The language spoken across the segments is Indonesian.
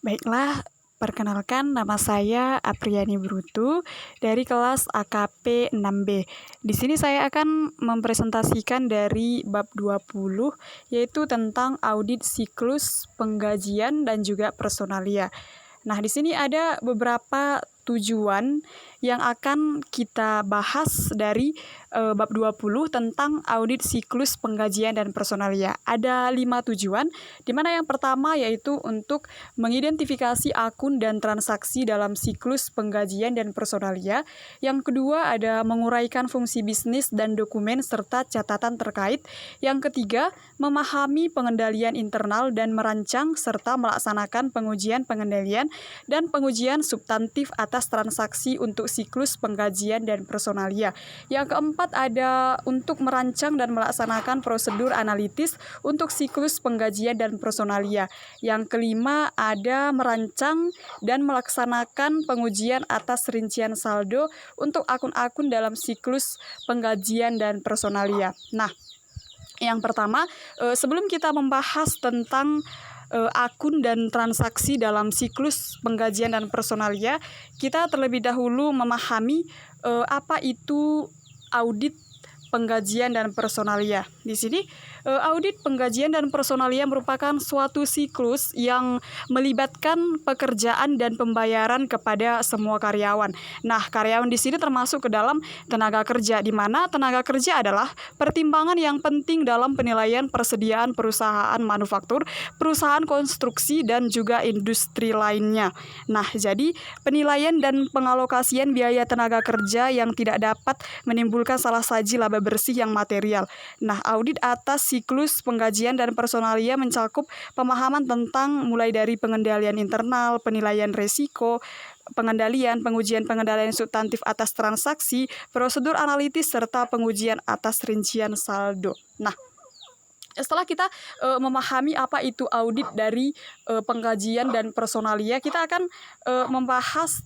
Baiklah, perkenalkan nama saya Apriani Brutu dari kelas AKP 6B. Di sini saya akan mempresentasikan dari bab 20 yaitu tentang audit siklus penggajian dan juga personalia. Nah, di sini ada beberapa tujuan yang akan kita bahas dari bab 20 tentang audit siklus penggajian dan personalia. Ada 5 tujuan, di mana yang pertama yaitu untuk mengidentifikasi akun dan transaksi dalam siklus penggajian dan personalia. Yang kedua ada menguraikan fungsi bisnis dan dokumen serta catatan terkait. Yang ketiga, memahami pengendalian internal dan merancang serta melaksanakan pengujian pengendalian dan pengujian substantif atas transaksi untuk siklus penggajian dan personalia. Yang keempat ada untuk merancang dan melaksanakan prosedur analitis untuk siklus penggajian dan personalia. Yang kelima ada merancang dan melaksanakan pengujian atas rincian saldo untuk akun-akun dalam siklus penggajian dan personalia. Nah, yang pertama, sebelum kita membahas tentang akun dan transaksi dalam siklus penggajian dan personalia, kita terlebih dahulu memahami apa itu audit penggajian dan personalia. Di sini audit penggajian dan personalia merupakan suatu siklus yang melibatkan pekerjaan dan pembayaran kepada semua karyawan. Nah, karyawan di sini termasuk ke dalam tenaga kerja, di mana tenaga kerja adalah pertimbangan yang penting dalam penilaian persediaan perusahaan manufaktur, perusahaan konstruksi, dan juga industri lainnya. Nah, jadi penilaian dan pengalokasian biaya tenaga kerja yang tidak dapat menimbulkan salah saji laba bersih yang material. Nah, audit atas siklus penggajian dan personalia mencakup pemahaman tentang mulai dari pengendalian internal, penilaian resiko, pengendalian, pengujian pengendalian substantif atas transaksi, prosedur analitis, serta pengujian atas rincian saldo. Nah, setelah kita memahami apa itu audit dari penggajian dan personalia, kita akan membahas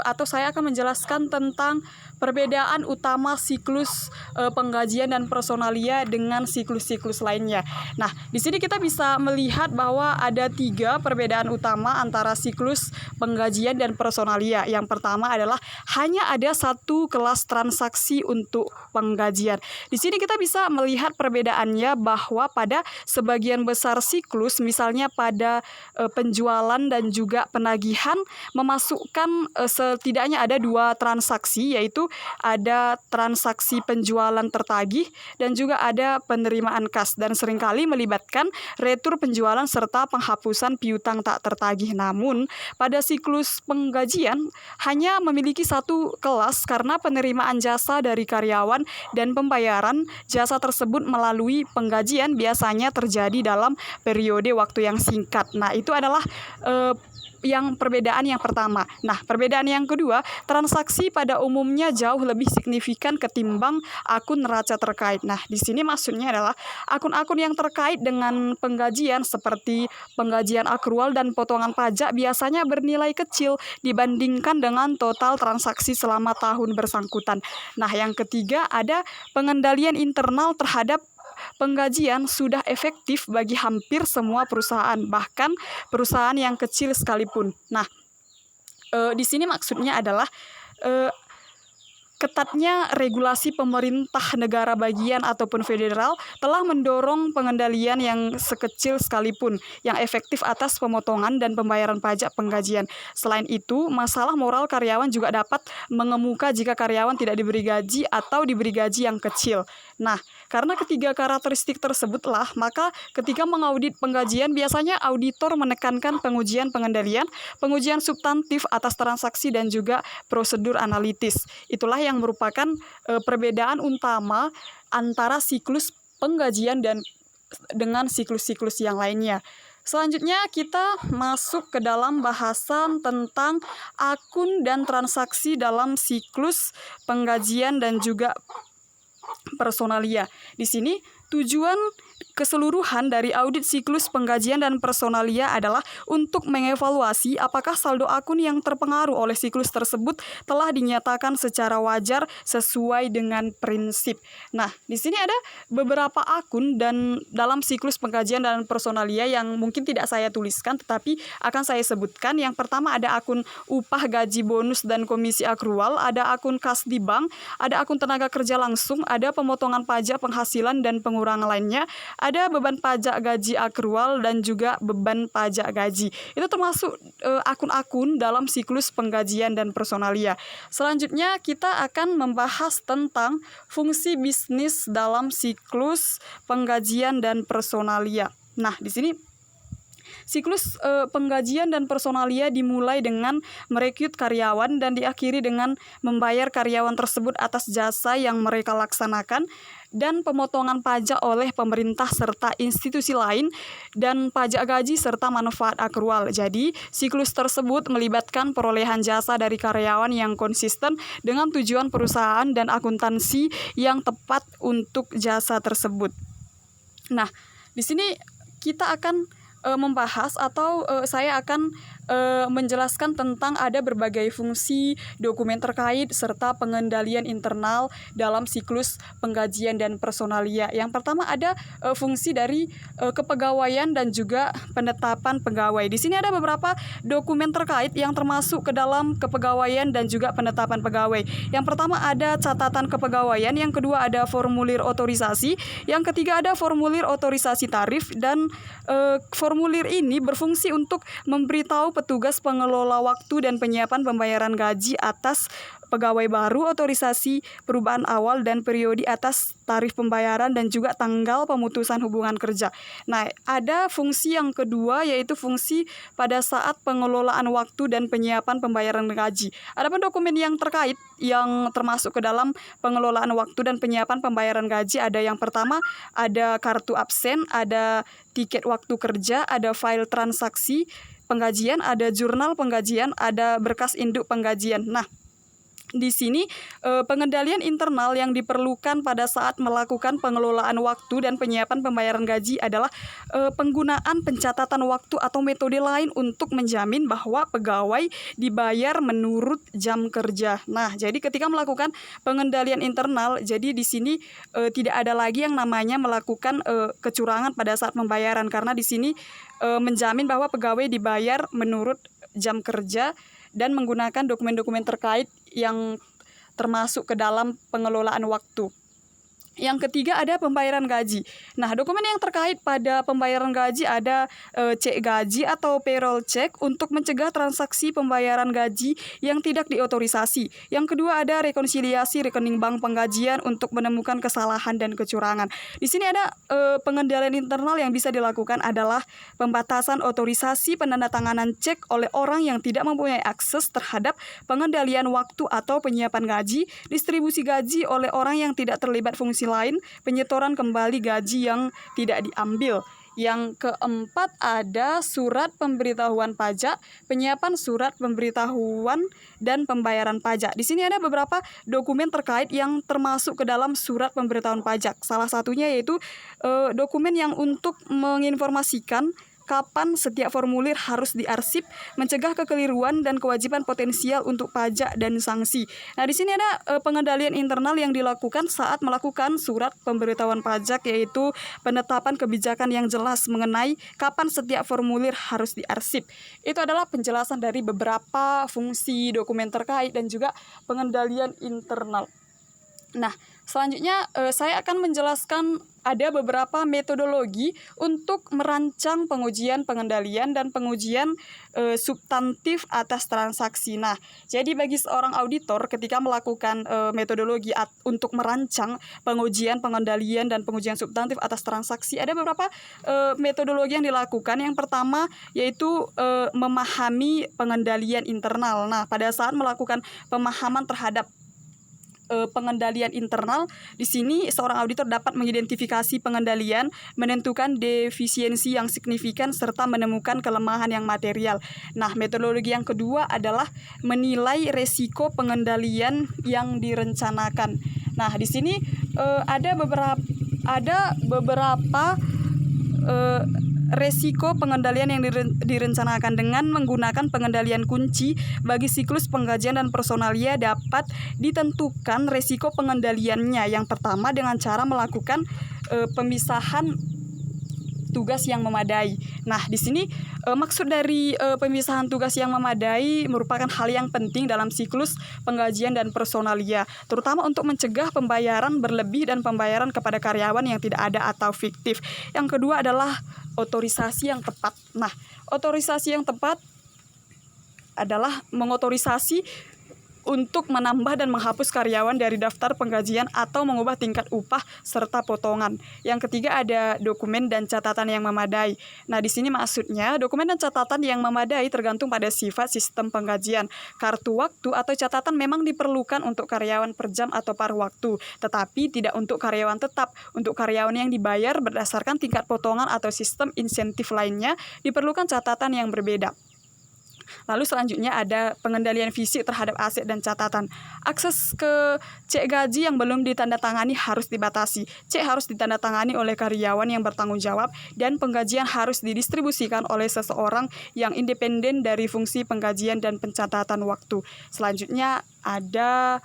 atau saya akan menjelaskan tentang perbedaan utama siklus penggajian dan personalia dengan siklus-siklus lainnya. Nah, di sini kita bisa melihat bahwa ada 3 perbedaan utama antara siklus penggajian dan personalia. Yang pertama adalah hanya ada satu kelas transaksi untuk penggajian. Di sini kita bisa melihat perbedaannya bahwa pada sebagian besar siklus, misalnya pada penjualan dan juga penagihan, memasukkan setidaknya ada 2 transaksi, yaitu ada transaksi penjualan tertagih dan juga ada penerimaan kas, dan seringkali melibatkan retur penjualan serta penghapusan piutang tak tertagih. Namun, pada siklus penggajian hanya memiliki satu kelas karena penerimaan jasa dari karyawan dan pembayaran jasa tersebut melalui penggajian biasanya terjadi dalam periode waktu yang singkat. Nah, itu adalah yang perbedaan yang pertama. Nah, perbedaan yang kedua, transaksi pada umumnya jauh lebih signifikan ketimbang akun neraca terkait. Nah, di sini maksudnya adalah akun-akun yang terkait dengan penggajian seperti penggajian akrual dan potongan pajak biasanya bernilai kecil dibandingkan dengan total transaksi selama tahun bersangkutan. Nah, yang ketiga ada pengendalian internal terhadap penggajian sudah efektif bagi hampir semua perusahaan, bahkan perusahaan yang kecil sekalipun. Nah, di sini maksudnya adalah ketatnya regulasi pemerintah negara bagian ataupun federal telah mendorong pengendalian yang sekecil sekalipun yang efektif atas pemotongan dan pembayaran pajak penggajian. Selain itu, masalah moral karyawan juga dapat mengemuka jika karyawan tidak diberi gaji atau diberi gaji yang kecil. Nah, karena ketiga karakteristik tersebutlah, maka ketika mengaudit penggajian biasanya auditor menekankan pengujian pengendalian, pengujian substantif atas transaksi, dan juga prosedur analitis. Itulah yang merupakan perbedaan utama antara siklus penggajian dan dengan siklus-siklus yang lainnya. Selanjutnya kita masuk ke dalam bahasan tentang akun dan transaksi dalam siklus penggajian dan juga personalia. Di sini tujuan keseluruhan dari audit siklus penggajian dan personalia adalah untuk mengevaluasi apakah saldo akun yang terpengaruh oleh siklus tersebut telah dinyatakan secara wajar sesuai dengan prinsip. Nah, di sini ada beberapa akun dan dalam siklus penggajian dan personalia yang mungkin tidak saya tuliskan tetapi akan saya sebutkan. Yang pertama ada akun upah, gaji, bonus, dan komisi akrual, ada akun kas di bank, ada akun tenaga kerja langsung, ada pemotongan pajak penghasilan dan pengurangan lainnya, ada beban pajak gaji akrual dan juga beban pajak gaji. Itu termasuk akun-akun dalam siklus penggajian dan personalia. Selanjutnya kita akan membahas tentang fungsi bisnis dalam siklus penggajian dan personalia. Nah, di sini siklus penggajian dan personalia dimulai dengan merekrut karyawan dan diakhiri dengan membayar karyawan tersebut atas jasa yang mereka laksanakan dan pemotongan pajak oleh pemerintah serta institusi lain dan pajak gaji serta manfaat akrual. Jadi, siklus tersebut melibatkan perolehan jasa dari karyawan yang konsisten dengan tujuan perusahaan dan akuntansi yang tepat untuk jasa tersebut. Nah, di sini kita akan membahas atau saya akan menjelaskan tentang ada berbagai fungsi dokumen terkait serta pengendalian internal dalam siklus penggajian dan personalia. Yang pertama ada fungsi dari kepegawaian dan juga penetapan pegawai. Di sini ada beberapa dokumen terkait yang termasuk ke dalam kepegawaian dan juga penetapan pegawai. Yang pertama ada catatan kepegawaian, yang kedua ada formulir otorisasi, yang ketiga ada formulir otorisasi tarif, dan formulir ini berfungsi untuk memberitahu petugas pengelola waktu dan penyiapan pembayaran gaji atas pegawai baru, otorisasi perubahan awal dan periode atas tarif pembayaran dan juga tanggal pemutusan hubungan kerja. Nah, ada fungsi yang kedua yaitu fungsi pada saat pengelolaan waktu dan penyiapan pembayaran gaji. Adapun dokumen yang terkait yang termasuk ke dalam pengelolaan waktu dan penyiapan pembayaran gaji ada yang pertama ada kartu absen, ada tiket waktu kerja, ada file transaksi penggajian, ada jurnal penggajian, ada berkas induk penggajian. Nah, di sini pengendalian internal yang diperlukan pada saat melakukan pengelolaan waktu dan penyiapan pembayaran gaji adalah penggunaan pencatatan waktu atau metode lain untuk menjamin bahwa pegawai dibayar menurut jam kerja. Nah, jadi ketika melakukan pengendalian internal, jadi di sini tidak ada lagi yang namanya melakukan kecurangan pada saat pembayaran karena di sini menjamin bahwa pegawai dibayar menurut jam kerja dan menggunakan dokumen-dokumen terkait yang termasuk ke dalam pengelolaan waktu. Yang ketiga ada pembayaran gaji. Nah, dokumen yang terkait pada pembayaran gaji ada cek gaji atau payroll check untuk mencegah transaksi pembayaran gaji yang tidak diotorisasi. Yang kedua ada rekonsiliasi rekening bank penggajian untuk menemukan kesalahan dan kecurangan. Di sini ada pengendalian internal yang bisa dilakukan adalah pembatasan otorisasi penandatanganan cek oleh orang yang tidak mempunyai akses terhadap pengendalian waktu atau penyiapan gaji, distribusi gaji oleh orang yang tidak terlibat fungsi lain, penyetoran kembali gaji yang tidak diambil. Yang keempat ada surat pemberitahuan pajak, penyiapan surat pemberitahuan dan pembayaran pajak. Di sini ada beberapa dokumen terkait yang termasuk ke dalam surat pemberitahuan pajak. Salah satunya yaitu dokumen yang untuk menginformasikan kapan setiap formulir harus diarsip, mencegah kekeliruan dan kewajiban potensial untuk pajak dan sanksi. Nah, di sini ada pengendalian internal yang dilakukan saat melakukan surat pemberitahuan pajak, yaitu penetapan kebijakan yang jelas mengenai kapan setiap formulir harus diarsip. Itu adalah penjelasan dari beberapa fungsi dokumen terkait dan juga pengendalian internal. Nah, selanjutnya saya akan menjelaskan ada beberapa metodologi untuk merancang pengujian pengendalian dan pengujian substantif atas transaksi. Nah, jadi bagi seorang auditor ketika melakukan metodologi untuk merancang pengujian pengendalian dan pengujian substantif atas transaksi, ada beberapa metodologi yang dilakukan. Yang pertama yaitu memahami pengendalian internal. Nah, pada saat melakukan pemahaman terhadap pengendalian internal, di sini seorang auditor dapat mengidentifikasi pengendalian, menentukan defisiensi yang signifikan serta menemukan kelemahan yang material. Nah, metodologi yang kedua adalah menilai resiko pengendalian yang direncanakan. Nah, di sini ada beberapa ada beberapa resiko pengendalian yang direncanakan. Dengan menggunakan pengendalian kunci bagi siklus penggajian dan personalia dapat ditentukan resiko pengendaliannya. Yang pertama dengan cara melakukan pemisahan tugas yang memadai. Nah, di sini maksud dari pemisahan tugas yang memadai merupakan hal yang penting dalam siklus penggajian dan personalia, terutama untuk mencegah pembayaran berlebih dan pembayaran kepada karyawan yang tidak ada atau fiktif. Yang kedua adalah otorisasi yang tepat. Nah, otorisasi yang tepat adalah mengotorisasi untuk menambah dan menghapus karyawan dari daftar penggajian atau mengubah tingkat upah serta potongan. Yang ketiga ada dokumen dan catatan yang memadai. Nah, di sini maksudnya dokumen dan catatan yang memadai tergantung pada sifat sistem penggajian. Kartu waktu atau catatan memang diperlukan untuk karyawan per jam atau paruh waktu, tetapi tidak untuk karyawan tetap. Untuk karyawan yang dibayar berdasarkan tingkat potongan atau sistem insentif lainnya, diperlukan catatan yang berbeda. Lalu selanjutnya ada pengendalian fisik terhadap aset dan catatan. Akses ke cek gaji yang belum ditandatangani harus dibatasi. Cek harus ditandatangani oleh karyawan yang bertanggung jawab dan penggajian harus didistribusikan oleh seseorang yang independen dari fungsi penggajian dan pencatatan waktu. Selanjutnya ada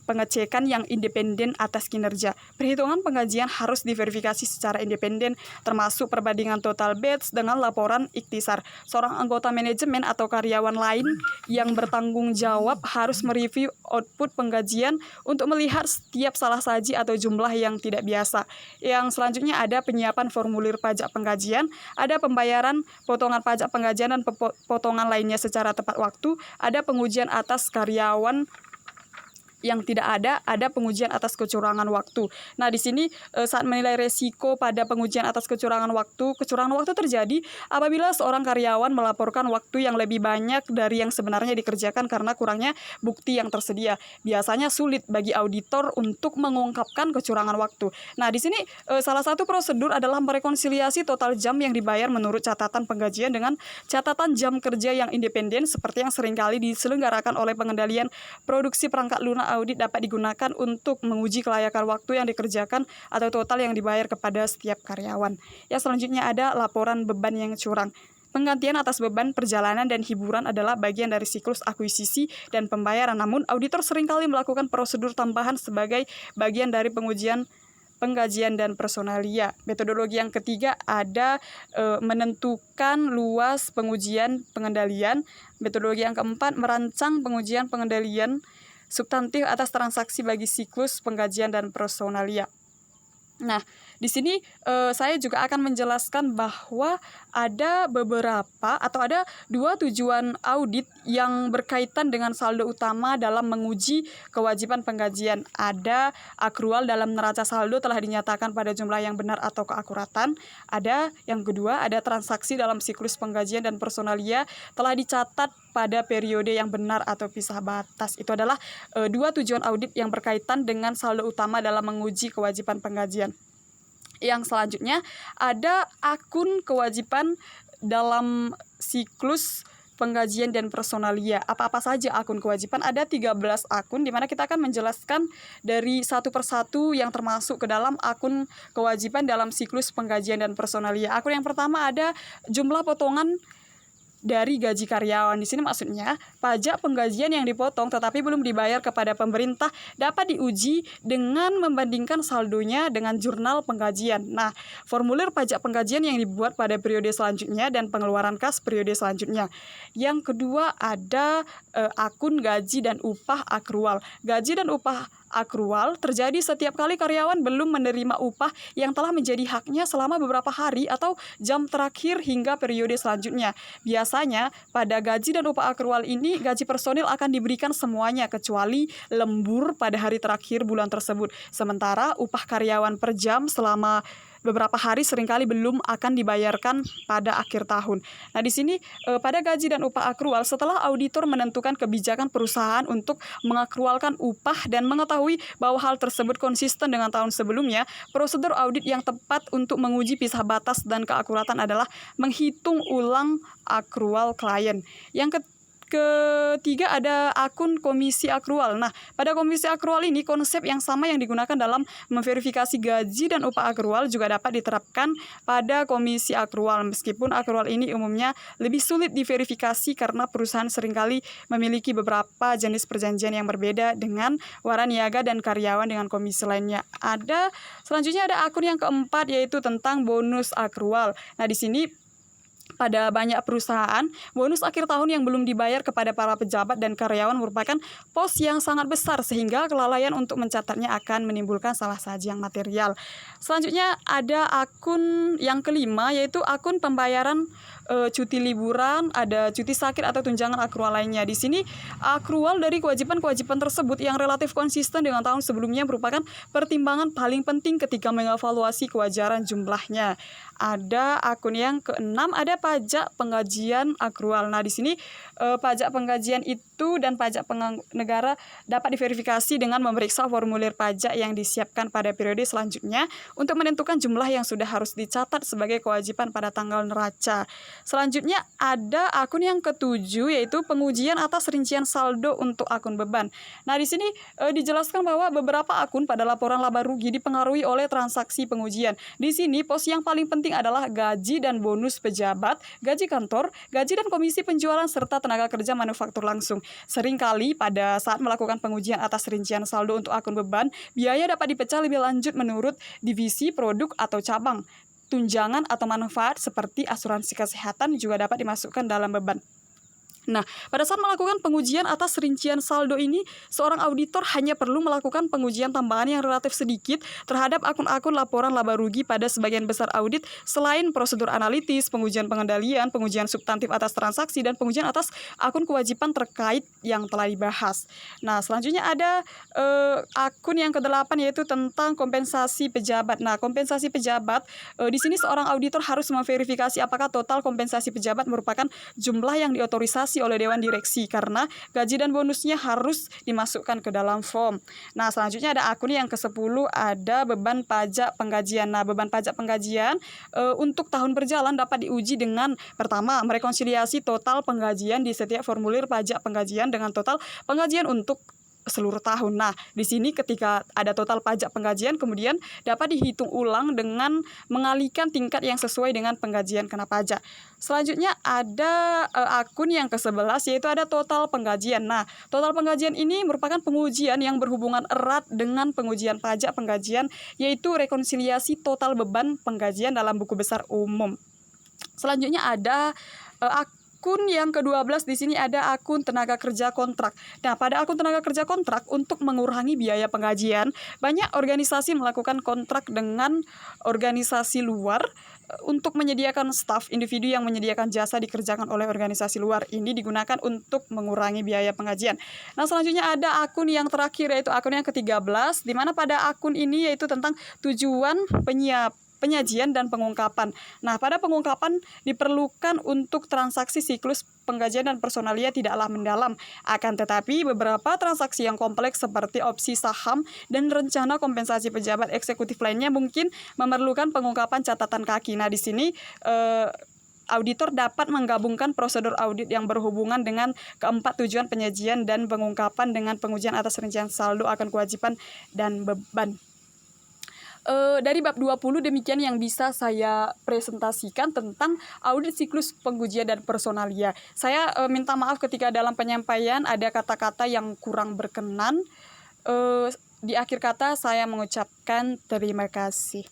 pengecekan yang independen atas kinerja. Perhitungan penggajian harus diverifikasi secara independen, termasuk perbandingan total batch dengan laporan ikhtisar. Seorang anggota manajemen atau karyawan lain yang bertanggung jawab harus mereview output penggajian untuk melihat setiap salah saji atau jumlah yang tidak biasa. Yang selanjutnya ada penyiapan formulir pajak penggajian, ada pembayaran potongan pajak penggajian dan potongan lainnya secara tepat waktu, ada pengujian atas karyawan yang tidak ada pengujian atas kecurangan waktu. Nah, di sini saat menilai resiko pada pengujian atas kecurangan waktu terjadi apabila seorang karyawan melaporkan waktu yang lebih banyak dari yang sebenarnya dikerjakan karena kurangnya bukti yang tersedia. Biasanya sulit bagi auditor untuk mengungkapkan kecurangan waktu. Nah, di sini salah satu prosedur adalah merekonsiliasi total jam yang dibayar menurut catatan penggajian dengan catatan jam kerja yang independen seperti yang seringkali diselenggarakan oleh pengendalian produksi perangkat lunak audit dapat digunakan untuk menguji kelayakan waktu yang dikerjakan atau total yang dibayar kepada setiap karyawan. Yang selanjutnya ada laporan beban yang curang. Penggantian atas beban perjalanan dan hiburan adalah bagian dari siklus akuisisi dan pembayaran. Namun, auditor seringkali melakukan prosedur tambahan sebagai bagian dari pengujian penggajian dan personalia. Metodologi yang ketiga ada menentukan luas pengujian pengendalian. Metodologi yang keempat merancang pengujian pengendalian substantif atas transaksi bagi siklus penggajian dan personalia. Nah, di sini saya juga akan menjelaskan bahwa ada beberapa atau ada dua tujuan audit yang berkaitan dengan saldo utama dalam menguji kewajiban penggajian. Ada akrual dalam neraca saldo telah dinyatakan pada jumlah yang benar atau keakuratan. Ada yang kedua, ada transaksi dalam siklus penggajian dan personalia telah dicatat pada periode yang benar atau pisah batas. Itu adalah dua tujuan audit yang berkaitan dengan saldo utama dalam menguji kewajiban penggajian. Yang selanjutnya ada akun kewajiban dalam siklus penggajian dan personalia. Apa-apa saja akun kewajiban? Ada 13 akun di mana kita akan menjelaskan dari satu persatu yang termasuk ke dalam akun kewajiban dalam siklus penggajian dan personalia. Akun yang pertama ada jumlah potongan dari gaji karyawan. Di sini maksudnya pajak penggajian yang dipotong tetapi belum dibayar kepada pemerintah dapat diuji dengan membandingkan saldonya dengan jurnal penggajian. Nah, formulir pajak penggajian yang dibuat pada periode selanjutnya dan pengeluaran kas periode selanjutnya. Yang kedua ada akun gaji dan upah akrual. Gaji dan upah akrual terjadi setiap kali karyawan belum menerima upah yang telah menjadi haknya selama beberapa hari atau jam terakhir hingga periode selanjutnya. Biasanya pada gaji dan upah akrual ini gaji personil akan diberikan semuanya kecuali lembur pada hari terakhir bulan tersebut. Sementara upah karyawan per jam selama beberapa hari seringkali belum akan dibayarkan pada akhir tahun. Nah, di sini pada gaji dan upah akrual setelah auditor menentukan kebijakan perusahaan untuk mengakrualkan upah dan mengetahui bahwa hal tersebut konsisten dengan tahun sebelumnya, prosedur audit yang tepat untuk menguji pisah batas dan keakuratan adalah menghitung ulang akrual klien. Yang ketiga ada akun komisi akrual. Nah, pada komisi akrual ini konsep yang sama yang digunakan dalam memverifikasi gaji dan upah akrual juga dapat diterapkan pada komisi akrual. Meskipun akrual ini umumnya lebih sulit diverifikasi karena perusahaan seringkali memiliki beberapa jenis perjanjian yang berbeda dengan waraniaga dan karyawan dengan komisi lainnya. Selanjutnya ada akun yang keempat yaitu tentang bonus akrual. Nah, di sini pada banyak perusahaan, bonus akhir tahun yang belum dibayar kepada para pejabat dan karyawan merupakan pos yang sangat besar sehingga kelalaian untuk mencatatnya akan menimbulkan salah saji yang material. Selanjutnya ada akun yang kelima yaitu akun pembayaran cuti liburan, ada cuti sakit atau tunjangan akrual lainnya. Di sini akrual dari kewajiban-kewajiban tersebut yang relatif konsisten dengan tahun sebelumnya merupakan pertimbangan paling penting ketika mengevaluasi kewajaran jumlahnya. Ada akun yang keenam, ada pajak penggajian akrual. Nah, di sini pajak penggajian itu dan pajak negara dapat diverifikasi dengan memeriksa formulir pajak yang disiapkan pada periode selanjutnya untuk menentukan jumlah yang sudah harus dicatat sebagai kewajiban pada tanggal neraca. Selanjutnya ada akun yang ketujuh yaitu pengujian atas rincian saldo untuk akun beban. Nah, di sini dijelaskan bahwa beberapa akun pada laporan laba rugi dipengaruhi oleh transaksi pengujian. Di sini pos yang paling penting adalah gaji dan bonus pejabat, gaji kantor, gaji dan komisi penjualan serta tenaga kerja manufaktur langsung. Seringkali pada saat melakukan pengujian atas rincian saldo untuk akun beban, biaya dapat dipecah lebih lanjut menurut divisi, produk atau cabang. Tunjangan atau manfaat seperti asuransi kesehatan juga dapat dimasukkan dalam beban. Nah, pada saat melakukan pengujian atas rincian saldo ini, seorang auditor hanya perlu melakukan pengujian tambahan yang relatif sedikit terhadap akun-akun laporan laba rugi pada sebagian besar audit selain prosedur analitis, pengujian pengendalian, pengujian substantif atas transaksi, dan pengujian atas akun kewajiban terkait yang telah dibahas. Nah, selanjutnya ada akun yang kedelapan yaitu tentang kompensasi pejabat. Nah, kompensasi pejabat, di sini seorang auditor harus memverifikasi apakah total kompensasi pejabat merupakan jumlah yang diotorisasi oleh Dewan Direksi karena gaji dan bonusnya harus dimasukkan ke dalam form. Nah, selanjutnya ada akun yang ke-10, ada beban pajak penggajian. Nah, beban pajak penggajian untuk tahun berjalan dapat diuji dengan pertama, merekonsiliasi total penggajian di setiap formulir pajak penggajian dengan total penggajian untuk seluruh tahun. Nah, di sini ketika ada total pajak penggajian, kemudian dapat dihitung ulang dengan mengalihkan tingkat yang sesuai dengan penggajian kena pajak. Selanjutnya ada akun yang ke-11 yaitu ada total penggajian. Nah, total penggajian ini merupakan pengujian yang berhubungan erat dengan pengujian pajak penggajian yaitu rekonsiliasi total beban penggajian dalam buku besar umum. Selanjutnya ada akun yang ke-12 di sini ada akun tenaga kerja kontrak. Nah, pada akun tenaga kerja kontrak untuk mengurangi biaya penggajian, banyak organisasi melakukan kontrak dengan organisasi luar untuk menyediakan staf. Individu yang menyediakan jasa dikerjakan oleh organisasi luar ini digunakan untuk mengurangi biaya penggajian. Nah, selanjutnya ada akun yang terakhir yaitu akun yang ke-13 di mana pada akun ini yaitu tentang tujuan penyajian dan pengungkapan. Nah, pada pengungkapan diperlukan untuk transaksi siklus penggajian dan personalia tidaklah mendalam. Akan tetapi beberapa transaksi yang kompleks seperti opsi saham dan rencana kompensasi pejabat eksekutif lainnya mungkin memerlukan pengungkapan catatan kaki. Nah, di sini auditor dapat menggabungkan prosedur audit yang berhubungan dengan keempat tujuan penyajian dan pengungkapan dengan pengujian atas rincian saldo akan kewajiban dan beban. Dari bab 20 demikian yang bisa saya presentasikan tentang audit siklus pengujian dan personalia. Saya minta maaf ketika dalam penyampaian ada kata-kata yang kurang berkenan. Di akhir kata saya mengucapkan terima kasih.